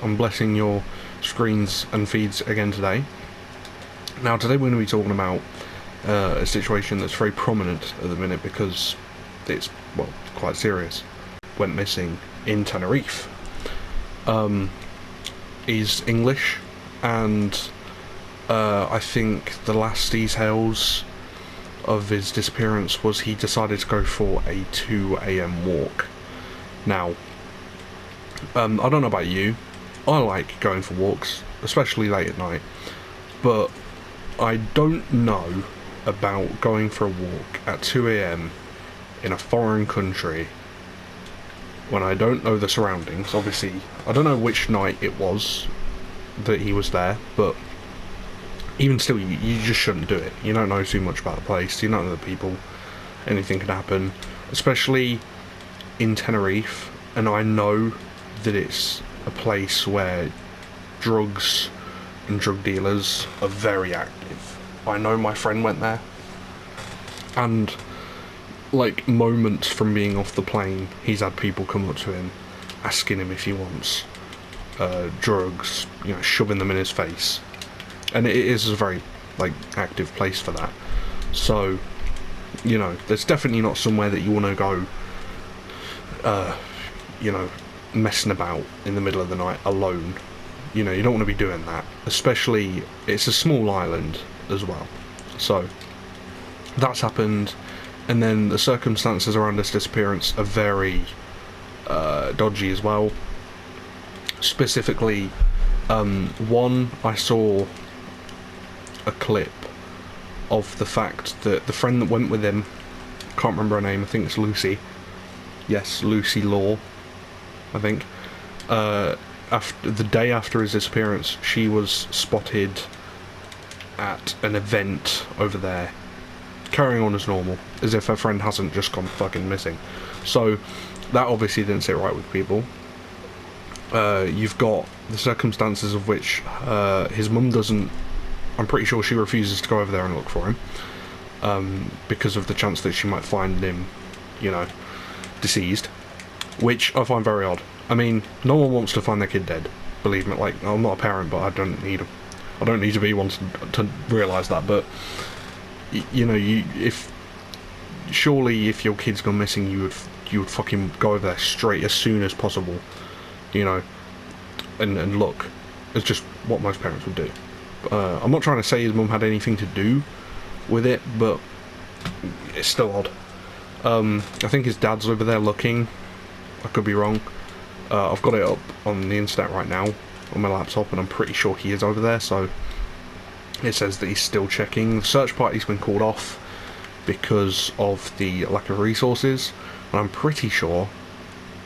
I'm blessing your screens and feeds again today. Now, today we're going to be talking about a situation that's very prominent at the minute because it's, well, quite serious. Went missing in Tenerife. He's English, and I think the last details of his disappearance was he decided to go for a 2 AM walk. Now, I don't know about you, I like going for walks, especially late at night, but I don't know about going for a walk at 2 AM in a foreign country when I don't know the surroundings. Obviously, I don't know which night it was that he was there, but even still, you just shouldn't do it. You don't know too much about the place, you don't know the people, anything could happen, especially in Tenerife, and I know that it's a place where drugs and drug dealers are very active. I know my friend went there, and like moments from being off the plane, he's had people come up to him asking him if he wants drugs, you know, shoving them in his face, and it is a very like active place for that. So, you know, there's definitely not somewhere that you want to go you know, messing about in the middle of the night alone. You know, you don't want to be doing that, especially it's a small island as well. So that's happened, and then the circumstances around this disappearance are very dodgy as well. Specifically, one, I saw a clip of the fact that the friend that went with him, can't remember her name, I think it's Lucy. Yes, Lucy Law, I think. After the day after his disappearance, she was spotted at an event over there, carrying on as normal, as if her friend hasn't just gone fucking missing. So that obviously didn't sit right with people. You've got the circumstances of which his mum doesn't. I'm pretty sure she refuses to go over there and look for him, because of the chance that she might find him, you know, deceased, which I find very odd. I mean, no one wants to find their kid dead, believe me. Like, I'm not a parent, but I don't need to be one to realise that. But you know, surely if your kid's gone missing, you would fucking go over there straight as soon as possible, you know, and look. It's just what most parents would do. I'm not trying to say his mum had anything to do with it, but it's still odd. I think his dad's over there looking. I could be wrong. I've got it up on the internet right now on my laptop, and I'm pretty sure he is over there. So it says that he's still checking. The search party's been called off because of the lack of resources, and I'm pretty sure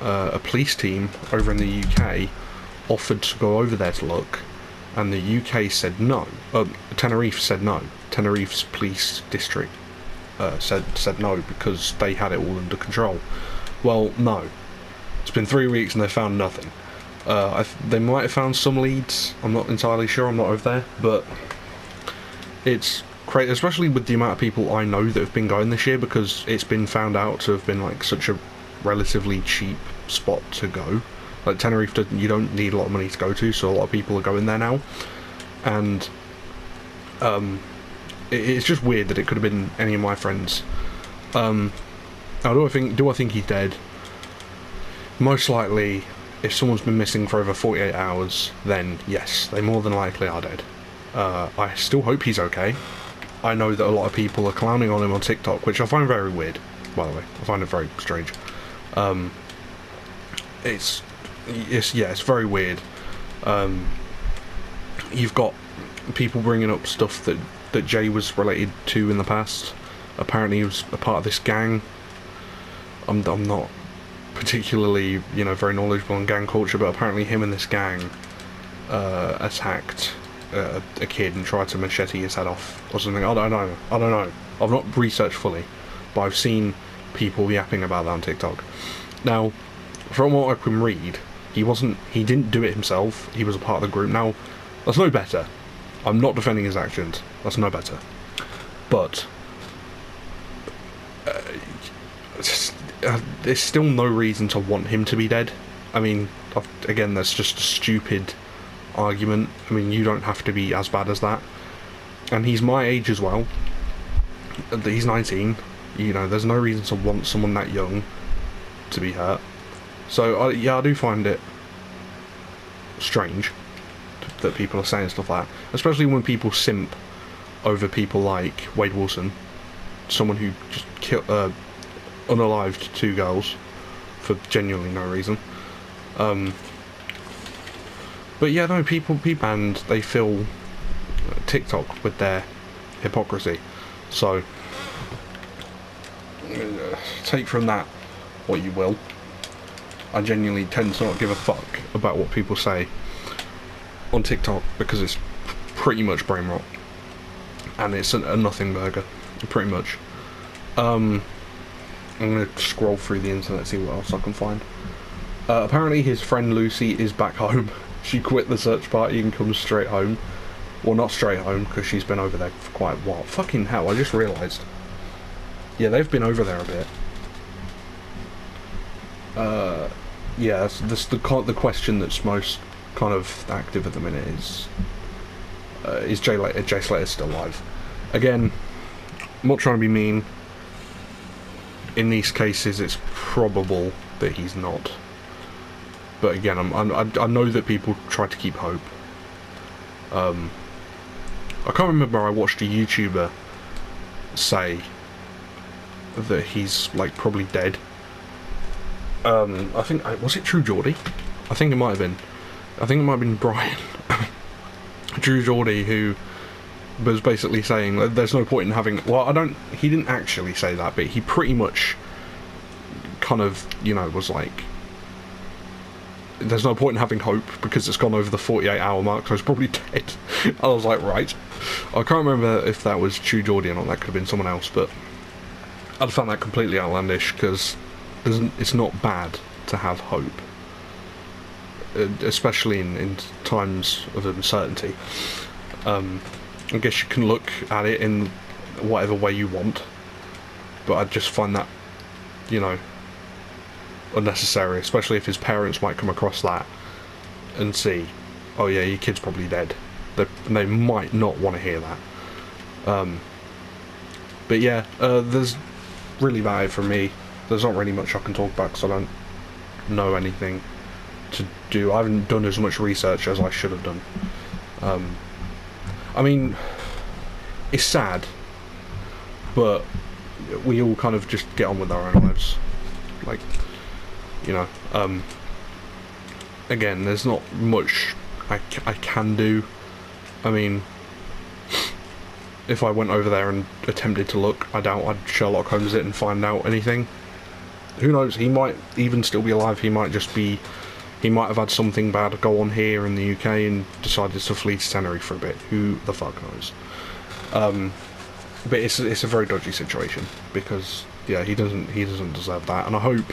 a police team over in the UK offered to go over there to look, and the UK said no. Tenerife said no. Tenerife's police district said no because they had it all under control. Well, no. It's been 3 weeks and they found nothing. They might have found some leads. I'm not entirely sure. I'm not over there, but it's crazy, especially with the amount of people I know that have been going this year, because it's been found out to have been like such a relatively cheap spot to go. Like Tenerife, you don't need a lot of money to go to, so a lot of people are going there now, and it's just weird that it could have been any of my friends. Now, do I think he's dead? Most likely, if someone's been missing for over 48 hours, then yes, they more than likely are dead. I still hope he's okay. I know that a lot of people are clowning on him on TikTok, which I find very weird, by the way. I find it very strange. It's very weird. You've got people bringing up stuff that Jay was related to in the past. Apparently he was a part of this gang. I'm not particularly, you know, very knowledgeable on gang culture, but apparently him and this gang attacked a kid and tried to machete his head off or something. I don't know. I've not researched fully, but I've seen people yapping about that on TikTok. Now, from what I can read, he didn't do it himself. He was a part of the group. Now, that's no better. I'm not defending his actions. That's no better. But there's still no reason to want him to be dead. I mean, again, that's just a stupid argument. I mean, you don't have to be as bad as that. And he's my age as well. He's 19. You know, there's no reason to want someone that young to be hurt. So, yeah, I do find it strange that people are saying stuff like that. Especially when people simp over people like Wade Wilson. Someone who just unalived 2 girls for genuinely no reason. But yeah, no, people and they fill TikTok with their hypocrisy. So take from that what you will. I genuinely tend to not give a fuck about what people say on TikTok because it's pretty much brain rot, and it's a nothing burger, pretty much. I'm gonna scroll through the internet, see what else I can find. Apparently his friend Lucy is back home. She quit the search party and comes straight home. Well, not straight home, because she's been over there for quite a while. Fucking hell, I just realised. Yeah, they've been over there a bit. Yeah, this the question that's most kind of active at the minute is Jay Slater still alive? Again, I'm not trying to be mean. In these cases, it's probable that he's not. But again, I know that people try to keep hope. I can't remember. I watched a YouTuber say that he's like probably dead. I think was it True Geordie? I think it might have been. I think it might have been Brian. True Geordie, who was basically saying that there's no point in having. Well, he didn't actually say that, but he pretty much kind of, you know, was like, there's no point in having hope because it's gone over the 48-hour mark, so it's probably dead. I was like, right. I can't remember if that was True Geordie or not. That could have been someone else, but I'd found that completely outlandish because it's not bad to have hope, especially in times of uncertainty. I guess you can look at it in whatever way you want, but I just find that, you know, unnecessary, especially if his parents might come across that and see, oh yeah, your kid's probably dead. They might not want to hear that. But yeah, there's really about it from me. There's not really much I can talk about because I don't know anything to do. I haven't done as much research as I should have done. I mean, it's sad, but we all kind of just get on with our own lives. Like, you know, again, there's not much I can do. I mean, if I went over there and attempted to look, I doubt I'd Sherlock Holmes it and find out anything. Who knows, he might even still be alive. He might have had something bad go on here in the UK and decided to flee to Tenerife for a bit. Who the fuck knows? But it's a very dodgy situation because, yeah, he doesn't deserve that. And I hope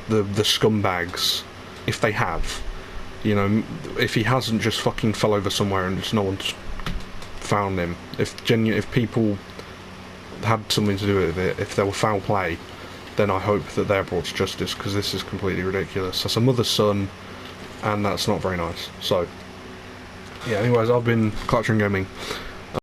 the scumbags, if they have, you know, if he hasn't just fucking fell over somewhere and just no one's found him, if people had something to do with it, if there were foul play, then I hope that they're brought to justice, because this is completely ridiculous. That's a mother's son, and that's not very nice. So, yeah, anyways, I've been Clutching Gaming.